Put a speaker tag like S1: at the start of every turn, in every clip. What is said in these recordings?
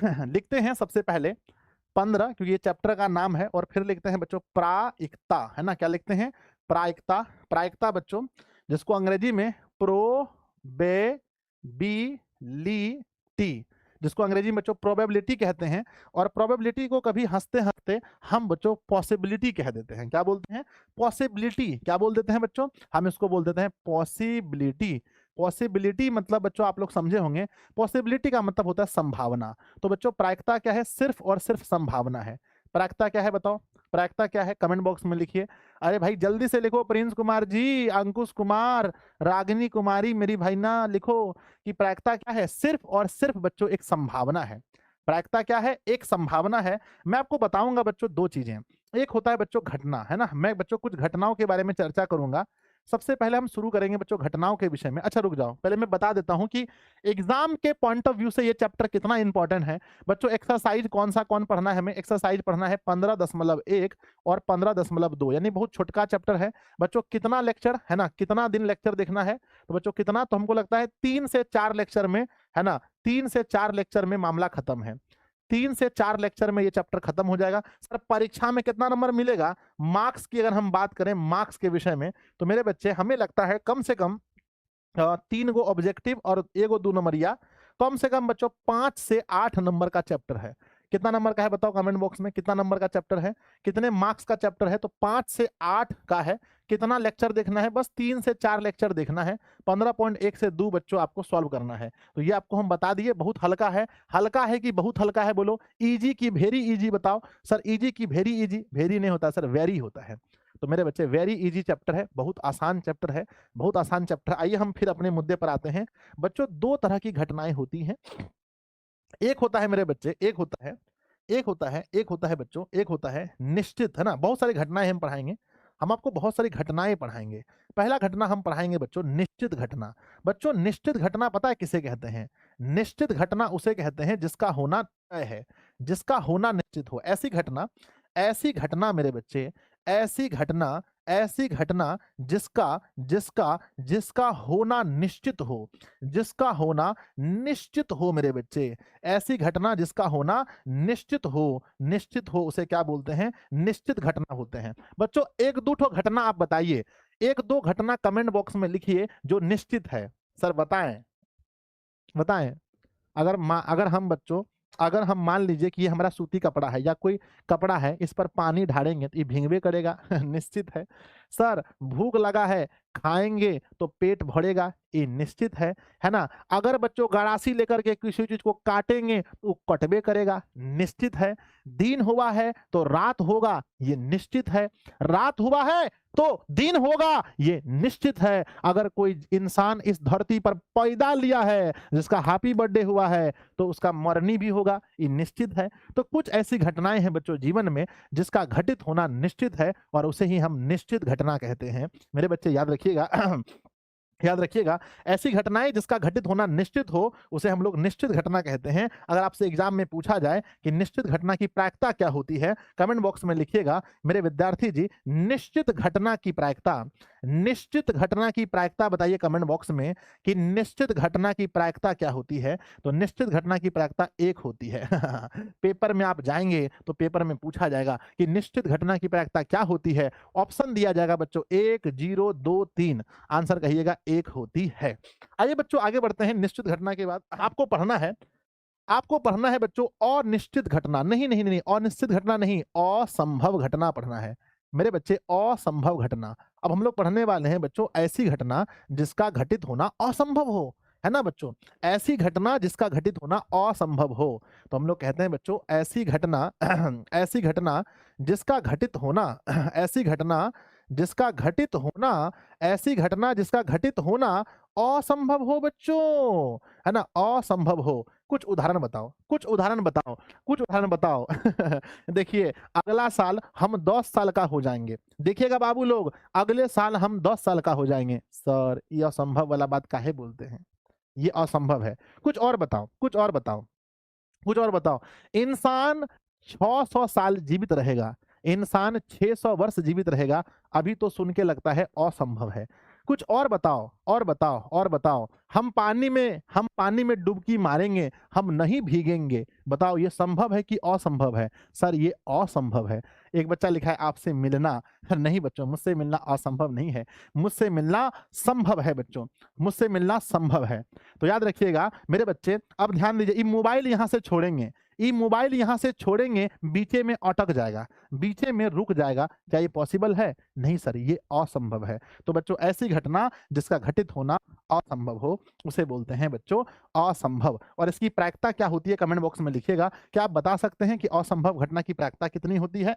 S1: लिखते हैं सबसे पहले 15, क्योंकि ये चैप्टर का नाम है, और फिर लिखते हैं बच्चों प्रायिकता, है ना। क्या लिखते हैं? प्रायिकता। प्रायिकता बच्चों, जिसको अंग्रेजी में प्रोबेबिलिटी, जिसको अंग्रेजी में बच्चों प्रोबेबिलिटी कहते हैं। और प्रोबेबिलिटी को कभी हंसते हंसते हम बच्चों पॉसिबिलिटी कह देते हैं। क्या बोलते हैं? पॉसिबिलिटी। क्या बोल देते हैं बच्चों? हम इसको बोल देते हैं पॉसिबिलिटी। पॉसिबिलिटी मतलब बच्चों आप लोग समझे होंगे, पॉसिबिलिटी का मतलब होता है संभावना। तो बच्चों प्रायिकता क्या है? सिर्फ और सिर्फ संभावना है। प्रायिकता क्या है बताओ? प्रायिकता क्या है? कमेंट बॉक्स में लिखिए। अरे भाई जल्दी से लिखो, प्रिंस कुमार जी, अंकुश कुमार, रागिनी कुमारी, मेरी भाई ना, लिखो कि प्रायिकता क्या है? सिर्फ और सिर्फ बच्चों एक संभावना है। प्रायिकता क्या है? एक संभावना है। मैं आपको बताऊंगा बच्चों दो चीजें। एक होता है बच्चों घटना, है ना। मैं बच्चों कुछ घटनाओं के बारे में चर्चा करूंगा। सबसे पहले हम शुरू करेंगे बच्चों घटनाओं के विषय में। अच्छा रुक जाओ, पहले मैं बता देता हूं कि एग्जाम के पॉइंट ऑफ व्यू से ये चैप्टर कितना इंपॉर्टेंट है। बच्चों एक्सरसाइज कौन पढ़ना है? हमें एक्सरसाइज पढ़ना है 15.1 और 15.2, यानी बहुत छोटका चैप्टर है। बच्चों कितना लेक्चर है ना, कितना दिन लेक्चर देखना है? तो बच्चों कितना, तो हमको लगता है 3 से 4 लेक्चर में, है ना, 3 से 4 लेक्चर में मामला खत्म है। 3 से 4 लेक्चर में ये चैप्टर खत्म हो जाएगा। सर परीक्षा में कितना नंबर मिलेगा? मार्क्स की अगर हम बात करें, मार्क्स के विषय में, तो मेरे बच्चे हमें लगता है कम से कम 3 गो ऑब्जेक्टिव और 1 गो 2 नंबरिया, कम से कम बच्चों 5 से 8 नंबर का चैप्टर है। कितना नंबर का है बताओ कमेंट बॉक्स में? कितना नंबर का चैप्टर है? कितने मार्क्स का चैप्टर है? तो 5 से 8 का है। कितना लेक्चर देखना है? बस 3 से 4 लेक्चर देखना है। 15.1 से 2 बच्चों आपको सॉल्व करना है। तो ये आपको हम बता दिए, बहुत हल्का है। हल्का है कि बहुत हल्का है? बोलो इजी की वेरी इजी बताओ। सर इजी की वेरी इजी? वेरी नहीं होता सर, वेरी होता है। तो मेरे बच्चे वेरी इजी चैप्टर है, बहुत आसान चैप्टर है, बहुत आसान चैप्टर। आइए हम फिर अपने मुद्दे पर आते हैं। बच्चों दो तरह की घटनाएं होती हैं। एक होता है मेरे बच्चे, एक होता है बच्चों, एक होता है निश्चित, है ना। बहुत सारी घटनाएं हम पढ़ाएंगे, हम आपको बहुत सारी घटनाएं पढ़ाएंगे। पहला घटना हम पढ़ाएंगे बच्चों निश्चित घटना। बच्चों निश्चित घटना पता है किसे कहते हैं? निश्चित घटना उसे कहते हैं जिसका होना तय है, जिसका होना निश्चित हो। ऐसी घटना मेरे बच्चे, ऐसी घटना, ऐसी घटना जिसका जिसका जिसका होना निश्चित हो, जिसका होना निश्चित हो मेरे बच्चे। ऐसी घटना जिसका होना निश्चित हो उसे क्या बोलते हैं? निश्चित घटना बोलते हैं। बच्चों एक दो ठो घटना आप बताइए, एक दो घटना कमेंट बॉक्स में लिखिए जो निश्चित है। सर बताएं, बताएं। अगर हम बच्चों, अगर हम मान लीजिए कि ये हमारा सूती कपड़ा है या कोई कपड़ा है, इस पर पानी ढालेंगे तो ये भींगवे करेगा निश्चित है। सर भूख लगा है, खाएंगे तो पेट भरेगा, ये निश्चित है ना। अगर बच्चों गड़ासी लेकर के किसी चीज को काटेंगे तो वो कटबे करेगा, निश्चित है। दिन हुआ है तो रात होगा, ये निश्चित है। रात हुआ है तो दिन होगा, ये निश्चित है। अगर कोई इंसान इस धरती पर पैदा लिया है, जिसका हैप्पी बर्थडे हुआ है, तो उसका मरनी भी होगा, ये निश्चित है। तो कुछ ऐसी घटनाएं हैं बच्चों जीवन में जिसका घटित होना निश्चित है, और उसे ही हम निश्चित घटना कहते हैं। मेरे बच्चे याद रखिएगा याद रखिएगा, ऐसी घटनाएं जिसका घटित होना निश्चित हो उसे हम लोग निश्चित घटना कहते हैं। अगर आपसे एग्जाम में पूछा जाए कि निश्चित घटना की प्रायिकता क्या होती है, कमेंट बॉक्स में लिखिएगा मेरे विद्यार्थी जी, निश्चित घटना की प्रायिकता। निश्चित घटना की प्रायिकता बताइए कमेंट बॉक्स में कि निश्चित घटना की प्रायिकता क्या होती है। तो निश्चित घटना की प्रायिकता 1 होती है पेपर में आप जाएंगे तो पेपर में पूछा जाएगा कि निश्चित घटना की प्रायिकता क्या होती है। ऑप्शन दिया जाएगा बच्चों 1, 0, 2, 3, आंसर कहिएगा 1 होती है। आइए बच्चों आगे बढ़ते हैं। निश्चित घटना के बाद आपको पढ़ना है, आपको पढ़ना है बच्चों अनिश्चित घटना। नहीं नहीं नहीं, अनिश्चित घटना नहीं, असंभव घटना पढ़ना है मेरे बच्चे, असंभव घटना। अब हम लोग पढ़ने वाले हैं बच्चों ऐसी घटना जिसका घटित होना असंभव हो, है ना बच्चों। ऐसी घटना जिसका घटित होना असंभव हो, तो हम लोग कहते हैं बच्चों ऐसी घटना ऐसी घटना जिसका घटित होना ऐसी घटना जिसका घटित होना, ऐसी घटना जिसका घटित होना असंभव हो बच्चों, है ना, असंभव हो। कुछ उदाहरण बताओ, कुछ उदाहरण बताओ, कुछ उदाहरण बताओ देखिए अगला साल हम 10 साल का हो जाएंगे। देखिएगा बाबू लोग, अगले साल हम 10 साल का हो जाएंगे। सर ये असंभव वाला बात काहे बोलते हैं? ये असंभव है। कुछ और बताओ, कुछ और बताओ, कुछ और बताओ। इंसान 600 साल जीवित रहेगा, इंसान 600 वर्ष जीवित रहेगा, अभी तो सुन के लगता है असंभव है। कुछ और बताओ, और बताओ, और बताओ। हम पानी में डुबकी मारेंगे, हम नहीं भीगेंगे। बताओ ये संभव है कि असंभव है? सर ये असंभव है। एक बच्चा लिखा है आपसे मिलना। नहीं बच्चों, मुझसे मिलना असंभव नहीं है, मुझसे मिलना संभव है बच्चों, मुझसे मिलना संभव है। तो याद रखिएगा मेरे बच्चे, अब ध्यान दीजिए, ये मोबाइल यहाँ से छोड़ेंगे, ये मोबाइल यहाँ से छोड़ेंगे, बीचे में अटक जाएगा, बीचे में रुक जाएगा। क्या ये पॉसिबल है? नहीं सर, ये असंभव है। तो बच्चों ऐसी घटना जिसका घटित होना असंभव हो, उसे बोलते हैं बच्चों असंभव। और इसकी प्रायिकता क्या होती है कमेंट बॉक्स में लिखिएगा। क्या आप बता सकते हैं कि असंभव घटना की प्रायिकता कितनी होती है?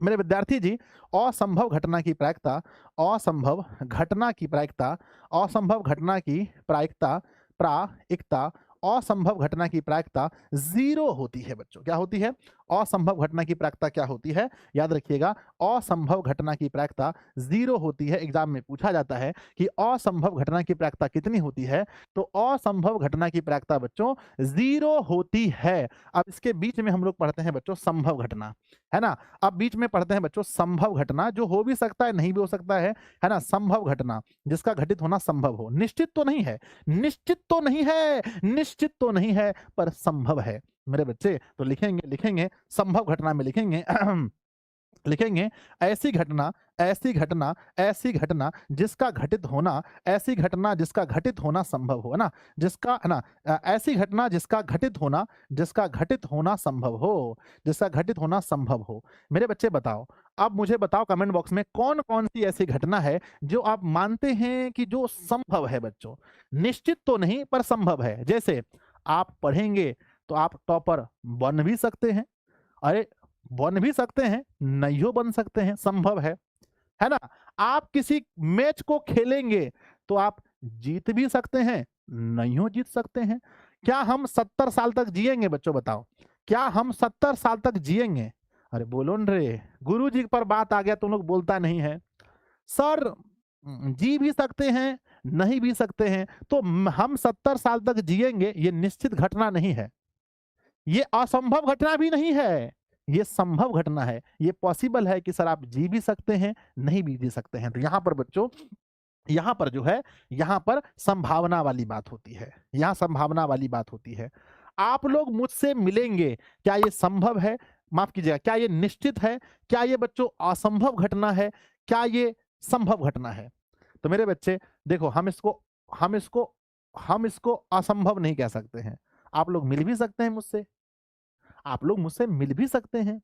S1: मेरे विद्यार्थी जी, असंभव घटना की प्रायिकता, असंभव घटना की प्रायिकता, असंभव घटना की प्रायिकता, प्रायिकता, असंभव घटना की प्रायिकता 0 होती है बच्चों। क्या होती है? असंभव घटना की प्रायिकता क्या होती है? याद रखिएगा, असंभव घटना की प्रायिकता 0 होती है। एग्जाम में पूछा जाता है कि असंभव घटना की प्रायिकता कितनी होती है, तो असंभव घटना की प्रायिकता बच्चों 0 होती है। अब इसके बीच में हम लोग पढ़ते हैं बच्चों संभव घटना, है ना। अब बीच में पढ़ते हैं बच्चों संभव घटना, जो हो भी सकता है, नहीं भी हो सकता है ना। संभव घटना जिसका घटित होना संभव हो, निश्चित तो नहीं है, निश्चित तो नहीं है, निश्चित तो नहीं है, पर संभव है मेरे बच्चे। तो लिखेंगे, लिखेंगे संभव घटना में लिखेंगे लिखेंगे ऐसी घटना, ऐसी घटना, ऐसी घटना जिसका घटित होना, ऐसी घटना जिसका घटित होना संभव हो, है ना, जिसका, है ना, ऐसी घटना जिसका घटित होना, जिसका घटित होना संभव हो, जिसका घटित होना संभव हो। मेरे बच्चे बताओ, अब मुझे बताओ कमेंट बॉक्स में कौन कौन सी ऐसी घटना है जो आप मानते हैं कि जो संभव है बच्चों, निश्चित तो नहीं पर संभव है। जैसे आप पढ़ेंगे तो आप टॉपर बन भी सकते हैं, अरे बन भी सकते हैं, नहीं हो बन सकते हैं, संभव है ना। आप किसी मैच को खेलेंगे तो आप जीत भी सकते हैं, नहीं हो जीत सकते हैं। क्या हम 70 साल तक जिएंगे बच्चों? बताओ, क्या हम 70 साल तक जिएंगे? अरे बोलो न रे, गुरु जी पर बात आ गया तुम लोग बोलता नहीं है। सर जी भी सकते हैं, नहीं भी सकते हैं, तो हम 70 साल तक जिएंगे ये निश्चित घटना नहीं है, ये असंभव घटना भी नहीं है, ये संभव घटना है। ये पॉसिबल है कि सर आप जी भी सकते हैं, नहीं भी जी सकते हैं। तो यहाँ पर बच्चों, यहाँ पर जो है, यहाँ पर संभावना वाली बात होती है, यहाँ संभावना वाली बात होती है। आप लोग मुझसे मिलेंगे, क्या ये संभव है? माफ कीजिएगा, क्या ये निश्चित है? क्या ये बच्चों असंभव घटना है? क्या ये संभव घटना है? तो मेरे बच्चे देखो, हम इसको असंभव नहीं कह सकते हैं। आप लोग मिल भी सकते हैं मुझसे, आप लोग मुझसे मिल भी सकते हैं,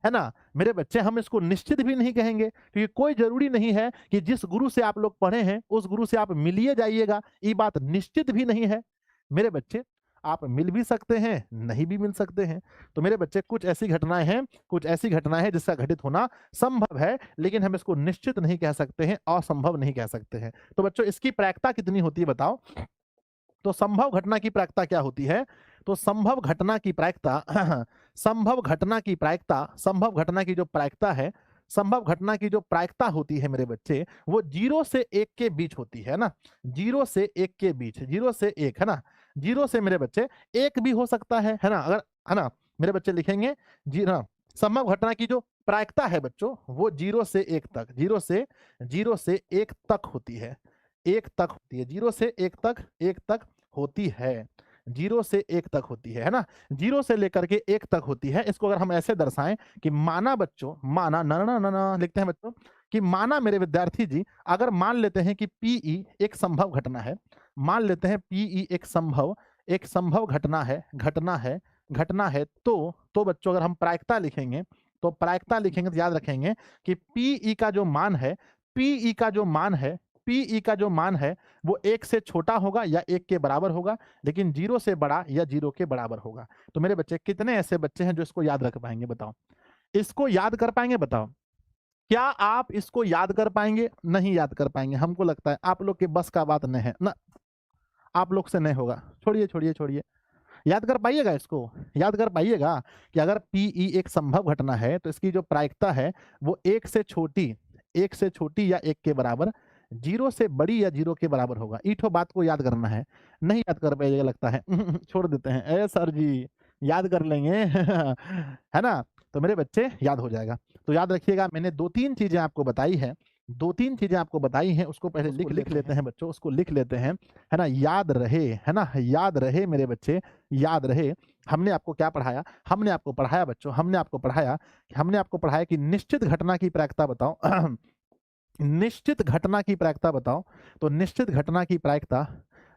S1: है ना। मेरे बच्चे हम इसको निश्चित भी नहीं कहेंगे, क्योंकि कोई जरूरी नहीं है कि जिस गुरु से आप लोग पढ़े हैं उस गुरु से आप मिलिए जाइएगा, ये बात निश्चित भी नहीं है मेरे बच्चे। आप मिल भी सकते हैं, नहीं भी मिल सकते हैं। तो मेरे बच्चे कुछ ऐसी घटनाएं हैं, कुछ ऐसी घटनाएं हैं जिसका घटित होना संभव है, लेकिन हम इसको निश्चित नहीं कह सकते हैं, असंभव नहीं कह सकते हैं। तो बच्चों इसकी प्रायिकता कितनी होती है बताओ? तो संभव घटना की प्रायिकता क्या होती है? तो संभव घटना की प्रायिकता संभव घटना की प्रायिकता, संभव घटना की जो प्रायिकता है, संभव घटना की जो प्रायिकता होती है मेरे बच्चे, वो 0 से 1 के बीच होती है ना। 0 से 1 के बीच, 0 से 1, है ना। 0 से मेरे बच्चे 1 भी हो सकता है ना, अगर, है ना। मेरे बच्चे लिखेंगे जी ना, संभव घटना की जो प्रायिकता है बच्चों वो 0 से 1 तक, 0 से 1 तक होती है, 1 तक होती है, 0 से 1 तक, 1 तक होती है, 0 से 1 तक होती है ना। 0 से लेकर के 1 तक होती है। इसको अगर हम ऐसे दर्शाएं कि माना बच्चों, माना ना ना ना ना लिखते हैं बच्चों, कि माना मेरे विद्यार्थी जी, अगर मान लेते हैं कि पीई एक संभव घटना है, मान लेते हैं पीई एक संभव घटना है, घटना है, तो बच्चों अगर हम प्रायिकता लिखेंगे, तो प्रायिकता लिखेंगे तो याद रखेंगे कि पीई का जो मान है, पीई का जो मान है, पीई का जो मान है वो 1 से छोटा होगा या 1 के बराबर होगा, लेकिन 0 से बड़ा या 0 के बराबर होगा। तो मेरे बच्चे कितने ऐसे बच्चे हैं जो इसको याद रख पाएंगे? बताओ, इसको याद कर पाएंगे? बताओ, क्या आप इसको याद कर पाएंगे? नहीं याद कर पाएंगे, हमको लगता है आप लोग के बस का बात नहीं है ना, आप लोग से नहीं होगा। छोड़िए छोड़िए छोड़िए, याद कर पाइएगा, इसको याद कर पाइएगा कि अगर पीई एक संभव घटना है तो इसकी जो प्रायिकता है वो 1 से छोटी, 1 से छोटी या 1 के बराबर, 0 से बड़ी या 0 के बराबर होगा। ईठो बात को याद करना है, नहीं याद कर पाइएगा लगता है छोड़ देते हैं, ए सर जी याद कर लेंगे है ना। तो मेरे बच्चे याद हो जाएगा। तो याद रखिएगा, मैंने 2-3 चीजें आपको बताई है, दो तीन चीजें आपको बताई हैं, उसको पहले लिख लेते हैं बच्चों, उसको लिख लेते हैं, है ना, याद रहे, है ना, याद रहे मेरे बच्चे, याद रहे। हमने आपको क्या पढ़ाया? हमने आपको पढ़ाया बच्चों, हमने आपको पढ़ाया कि निश्चित घटना की प्रायिकता बताओ। निश्चित घटना की प्रायिकता बताओ। तो निश्चित घटना की प्रायिकता,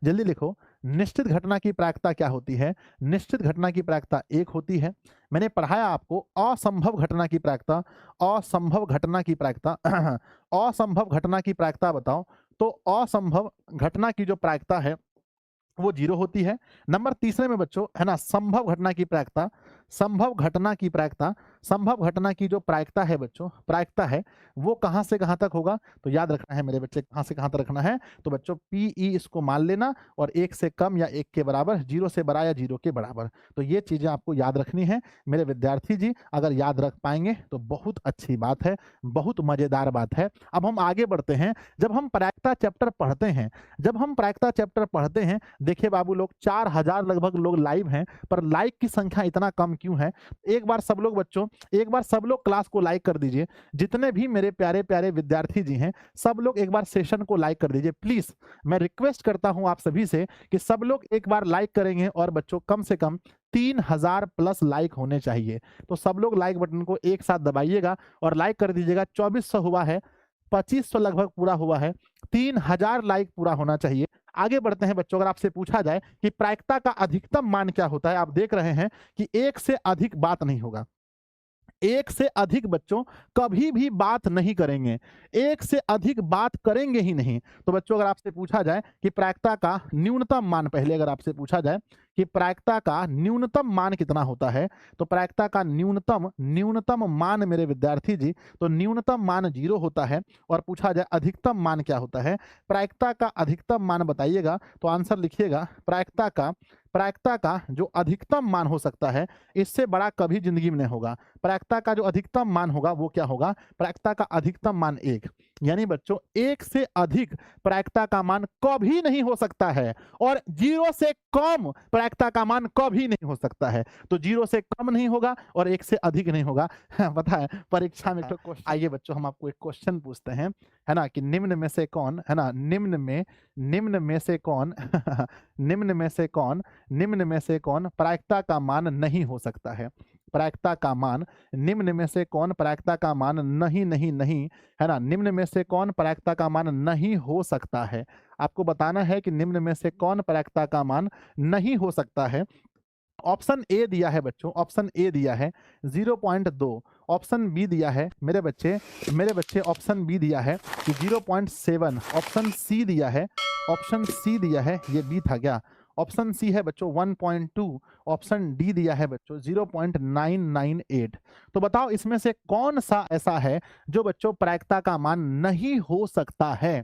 S1: जल्दी लिखो, निश्चित घटना की प्रायिकता क्या होती है? निश्चित घटना की प्रायिकता 1 होती है। मैंने पढ़ाया आपको असंभव घटना की प्रायिकता, असंभव घटना की प्रायिकता। असंभव घटना की प्रायिकता बताओ। तो असंभव घटना की जो प्रायिकता है वो 0 होती है। नंबर तीसरे में बच्चों, है ना, संभव घटना की प्रायिकता, संभव घटना की प्रायिकता, संभव घटना की जो प्रायिकता है बच्चों, प्रायिकता है, वो कहां से कहां तक होगा? तो याद रखना है मेरे बच्चे, कहां से कहां तक रखना है? तो बच्चों पीई इसको मान लेना, और 1 से कम या 1 के बराबर, 0 से बड़ा या 0 के बराबर। तो ये चीजें आपको याद रखनी है मेरे विद्यार्थी जी। अगर याद रख पाएंगे तो बहुत अच्छी बात है, बहुत मजेदार बात है। अब हम आगे बढ़ते हैं। जब हम प्रायिकता चैप्टर पढ़ते हैं, जब हम प्रायिकता चैप्टर पढ़ते हैं, देखिए बाबू लोग 4000 लगभग लोग लाइव हैं, पर लाइक की संख्या इतना कम क्यों है? एक बार सब लोग बच्चों, एक बार सब लोग क्लास को लाइक कर दीजिए। जितने भी मेरे प्यारे प्यारे विद्यार्थी जी हैं, सब लोग एक बार सेशन को लाइक कर दीजिए प्लीज। मैं रिक्वेस्ट करता हूं आप सभी से कि सब लोग एक बार लाइक करेंगे, और बच्चों कम से कम 3000 प्लस लाइक होने चाहिए। तो सब लोग लाइक बटन को एक साथ दबाइएगा और लाइक कर दीजिएगा। 2400 हुआ है, 2500 लगभग पूरा हुआ है, 3000 लाइक पूरा होना चाहिए। आगे बढ़ते हैं बच्चों। अगर आपसे पूछा जाए कि प्रायिकता का अधिकतम मान क्या होता है, आप देख रहे हैं कि 1 से अधिक बात नहीं होगा। 1 से अधिक बच्चों कभी भी बात नहीं करेंगे, 1 से अधिक बात करेंगे ही नहीं। तो बच्चों अगर आपसे पूछा जाए कि प्रायिकता का न्यूनतम मान, पहले अगर आपसे पूछा जाए कि प्रायिकता का न्यूनतम मान कितना होता है, तो प्रायिकता का न्यूनतम मान मेरे विद्यार्थी जी, तो न्यूनतम मान 0 होता है। और पूछा जाए अधिकतम मान क्या होता है, प्रायिकता का अधिकतम मान बताइएगा, तो आंसर लिखिएगा प्रायिकता का जो अधिकतम मान हो सकता है, इससे बड़ा कभी जिंदगी में नहीं होगा। प्रायिकता का जो अधिकतम मान होगा वो क्या होगा? प्रायिकता का अधिकतम मान 1। यानी बच्चों 1 से अधिक प्रायिकता का मान कभी नहीं हो सकता है, और 0 से कम प्रायिकता का मान कभी नहीं हो सकता है। तो 0 से कम नहीं होगा और 1 से अधिक नहीं होगा। पता है परीक्षा में एक क्वेश्चन, आइए बच्चों हम आपको एक क्वेश्चन पूछते हैं, है ना, कि निम्न में से कौन, है ना, निम्न में से कौन निम्न में से कौन प्रायिकता का मान नहीं हो सकता है? प्रायिकता का मान, निम्न में से कौन प्रायिकता का मान नहीं, है ना, निम्न में से कौन प्रायिकता का मान नहीं हो सकता है? आपको बताना है कि निम्न में से कौन प्रायिकता का मान नहीं हो सकता है। ऑप्शन ए दिया है बच्चों, ऑप्शन ए दिया है 0.2, ऑप्शन बी दिया है मेरे बच्चे ऑप्शन बी दिया है कि 0.7, ऑप्शन सी दिया है, ये बी था क्या? ऑप्शन सी है बच्चों 1.2, ऑप्शन डी दिया है बच्चों 0.998। तो बताओ इसमें से कौन सा ऐसा है जो बच्चों प्रायिकता का मान नहीं हो सकता है?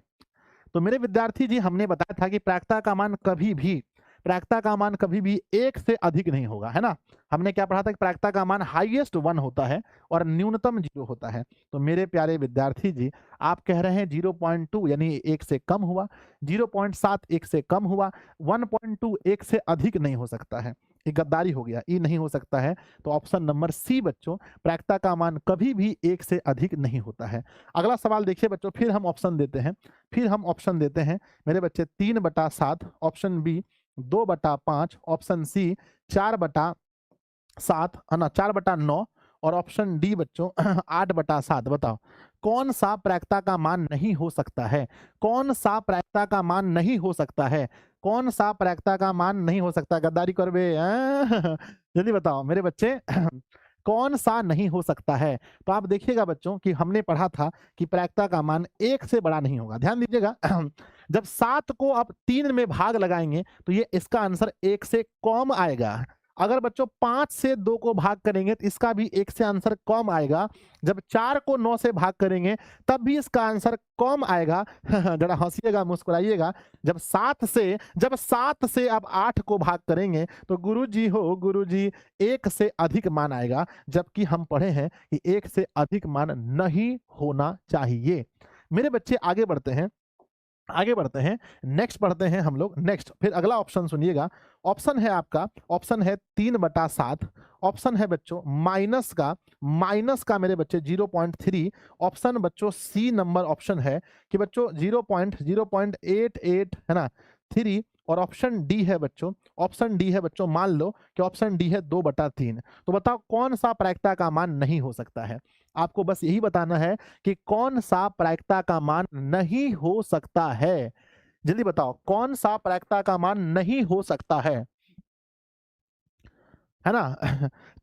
S1: तो मेरे विद्यार्थी जी हमने बताया था कि प्रायिकता का मान कभी भी 1 से अधिक नहीं होगा, है ना। हमने क्या पढ़ा था कि प्रायिकता का मान हाईएस्ट 1 होता है और न्यूनतम 0 होता है। तो मेरे प्यारे विद्यार्थी जी आप कह रहे हैं 0.2 यानी 1 से कम हुआ, 0.7 1 से कम हुआ, 1.2 1 से अधिक नहीं हो सकता है। ये गद्दारी हो गया, ये नहीं हो सकता है। तो ऑप्शन नंबर सी बच्चों, प्रायिकता का मान कभी भी 1 से अधिक नहीं होता है। अगला सवाल देखिए बच्चों, फिर हम ऑप्शन देते हैं मेरे बच्चे 3/7, ऑप्शन बी 2/5, ऑप्शन सी 4/7, है ना, 4/9, और ऑप्शन डी बच्चों 8/7। बताओ कौन सा प्रायिकता का मान नहीं हो सकता है? कौन सा प्रायिकता का मान नहीं हो सकता है? कौन सा प्रायिकता का मान नहीं हो सकता? गद्दारी कर बे जल्दी बताओ मेरे बच्चे कौन सा नहीं हो सकता है? तो आप देखिएगा बच्चों कि हमने पढ़ा था कि प्रायिकता का मान 1 से बड़ा नहीं होगा। ध्यान दीजिएगा जब 7 को आप 3 में भाग लगाएंगे तो ये इसका आंसर 1 से कम आएगा। अगर बच्चों 5 से 2 को भाग करेंगे तो इसका भी 1 से आंसर कम आएगा। जब 4 को 9 से भाग करेंगे तब भी इसका आंसर कम आएगा। जरा हंसिएगा, मुस्कुराइएगा। जब 7 से आप 8 को भाग करेंगे तो गुरुजी 1 से अधिक मान आएगा, जबकि हम पढ़े हैं कि 1 से अधिक मान नहीं होना चाहिए। मेरे बच्चे आगे बढ़ते हैं, नेक्स्ट पढ़ते हैं हम लोग। नेक्स्ट फिर अगला ऑप्शन सुनिएगा। ऑप्शन है आपका, ऑप्शन है 3/7, ऑप्शन है बच्चों माइनस का मेरे बच्चे 0.3, ऑप्शन बच्चों सी नंबर ऑप्शन है कि बच्चों 0.88 है ना 3, और ऑप्शन डी है बच्चों मान लो कि ऑप्शन डी है 2/3। तो बताओ कौन सा प्रायिकता का मान नहीं हो सकता है। आपको बस यही बताना है कि कौन सा प्रायिकता का मान नहीं हो सकता है। जल्दी बताओ कौन सा प्रायिकता का मान नहीं हो सकता है ना।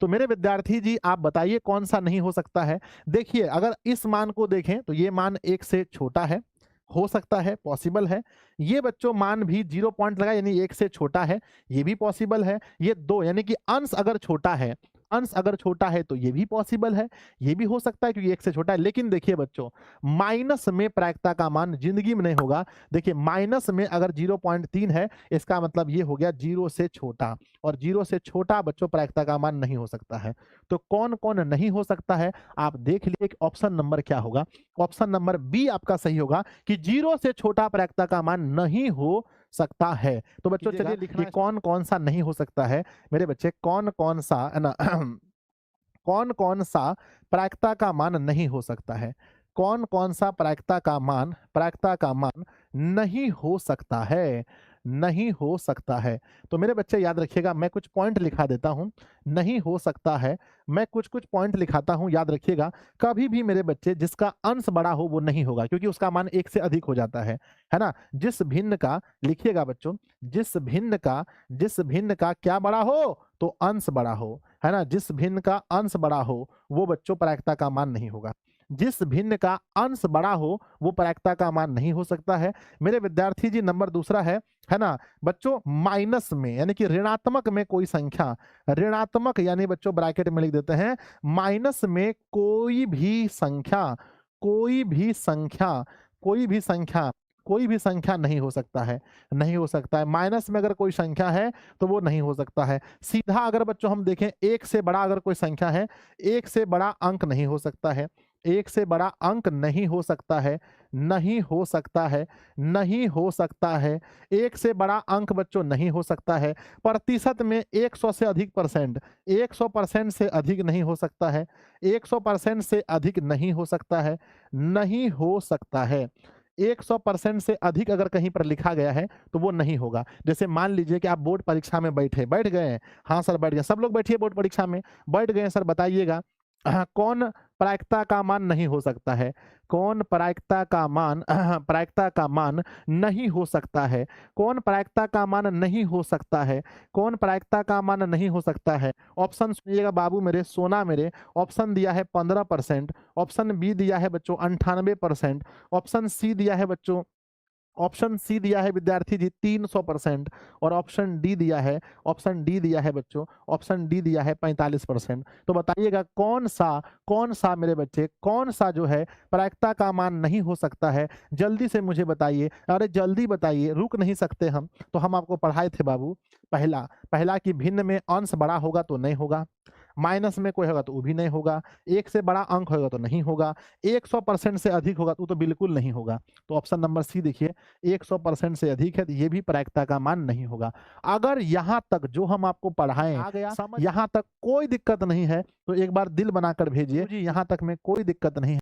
S1: तो मेरे विद्यार्थी जी आप बताइए कौन सा नहीं हो सकता है। देखिए अगर इस मान को देखें तो ये मान 1 से छोटा है, हो सकता है, पॉसिबल है। ये बच्चों मान भी 0 पॉइंट लगा यानी 1 से छोटा है, ये भी पॉसिबल है। ये 2 यानी कि अंश अगर छोटा है तो ये भी पॉसिबल है, ये भी हो सकता है क्योंकि 1 से छोटा है। लेकिन देखिए बच्चों माइनस में प्रायिकता का मान जिंदगी में नहीं होगा। देखिए माइनस में अगर 0.3 है इसका मतलब ये हो गया 0 से छोटा, और 0 से छोटा बच्चों प्रायिकता का मान नहीं हो सकता है। तो कौन कौन नहीं हो सकता है आप देख लिए कि ऑप्शन नंबर क्या होगा। ऑप्शन नंबर बी आपका सही होगा कि 0 से छोटा प्रायिकता का मान नहीं हो सकता है। तो बच्चों चलिए लिखना कि कौन कौन सा नहीं हो सकता है मेरे बच्चे, कौन कौन सा है ना कौन कौन सा प्रायिकता का मान नहीं हो सकता है, कौन कौन सा प्रायिकता का मान नहीं हो सकता है, नहीं हो सकता है। तो मेरे बच्चे याद रखिएगा मैं कुछ पॉइंट लिखा देता हूं, नहीं हो सकता है, मैं कुछ कुछ पॉइंट लिखाता हूं, याद रखिएगा। कभी भी मेरे बच्चे जिसका अंश बड़ा हो वो नहीं होगा क्योंकि उसका मान 1 से अधिक हो जाता है ना। जिस भिन्न का लिखिएगा बच्चों, जिस भिन्न का क्या बड़ा हो तो अंश बड़ा हो, है ना। जिस भिन्न का अंश बड़ा हो वो बच्चों प्रायिकता का मान नहीं होगा। जिस भिन्न का अंश बड़ा हो वो प्रायिकता का मान नहीं हो सकता है। मेरे विद्यार्थी जी नंबर दूसरा है ना बच्चों माइनस में यानी कि ऋणात्मक में कोई संख्या, ऋणात्मक यानी बच्चों ब्रैकेट में लिख देते हैं माइनस में कोई भी संख्या, कोई भी संख्या, कोई भी संख्या, कोई भी संख्या नहीं हो सकता है, नहीं हो सकता है। माइनस में अगर कोई संख्या है तो वो नहीं हो सकता है। सीधा अगर बच्चों हम देखें 1 से बड़ा अगर कोई संख्या है, 1 से बड़ा अंक नहीं हो सकता है, 1 से बड़ा अंक नहीं हो सकता है, नहीं हो सकता है, नहीं हो सकता है। 1 से बड़ा अंक बच्चों नहीं हो सकता है। प्रतिशत में 100 से अधिक परसेंट, 100% से अधिक नहीं हो सकता है, 100% से अधिक नहीं हो सकता है, नहीं हो सकता है। 100% से अधिक अगर कहीं पर लिखा गया है तो वो नहीं होगा। जैसे मान लीजिए कि आप बोर्ड परीक्षा में बैठ गए हैं। हाँ सर बैठ गए, सब लोग बैठिए बोर्ड परीक्षा में, बैठ गए हैं सर बताइएगा कौन प्रायिकता का मान नहीं हो सकता है, कौन प्रायिकता का मान प्रायिकता का मान नहीं हो सकता है, कौन प्रायिकता का मान नहीं हो सकता है, कौन प्रायिकता का मान नहीं हो सकता है। ऑप्शन सुनिएगा बाबू मेरे, सोना मेरे। ऑप्शन दिया है 15%, ऑप्शन बी दिया है बच्चों 98%, ऑप्शन सी दिया है बच्चों, ऑप्शन सी दिया है विद्यार्थी जी 300%, और ऑप्शन डी दिया है, ऑप्शन डी दिया है बच्चों, ऑप्शन डी दिया है 45%। तो बताइएगा कौन सा मेरे बच्चे, कौन सा जो है प्रायिकता का मान नहीं हो सकता है। जल्दी से मुझे बताइए, अरे जल्दी बताइए, रुक नहीं सकते हम। तो हम आपको पढ़ाए थे बाबू पहला कि भिन्न में अंश बड़ा होगा तो नहीं होगा, माइनस में कोई होगा तो वो भी नहीं होगा, 1 से बड़ा अंक होगा तो नहीं होगा, 100% से अधिक होगा तो बिल्कुल नहीं होगा। तो ऑप्शन नंबर सी देखिए 100% से अधिक है तो ये भी प्रायिकता का मान नहीं होगा। अगर यहाँ तक जो हम आपको पढ़ाएं आ गया, यहाँ तक कोई दिक्कत नहीं है तो एक बार दिल बनाकर भेजिए, यहाँ तक में कोई दिक्कत नहीं है।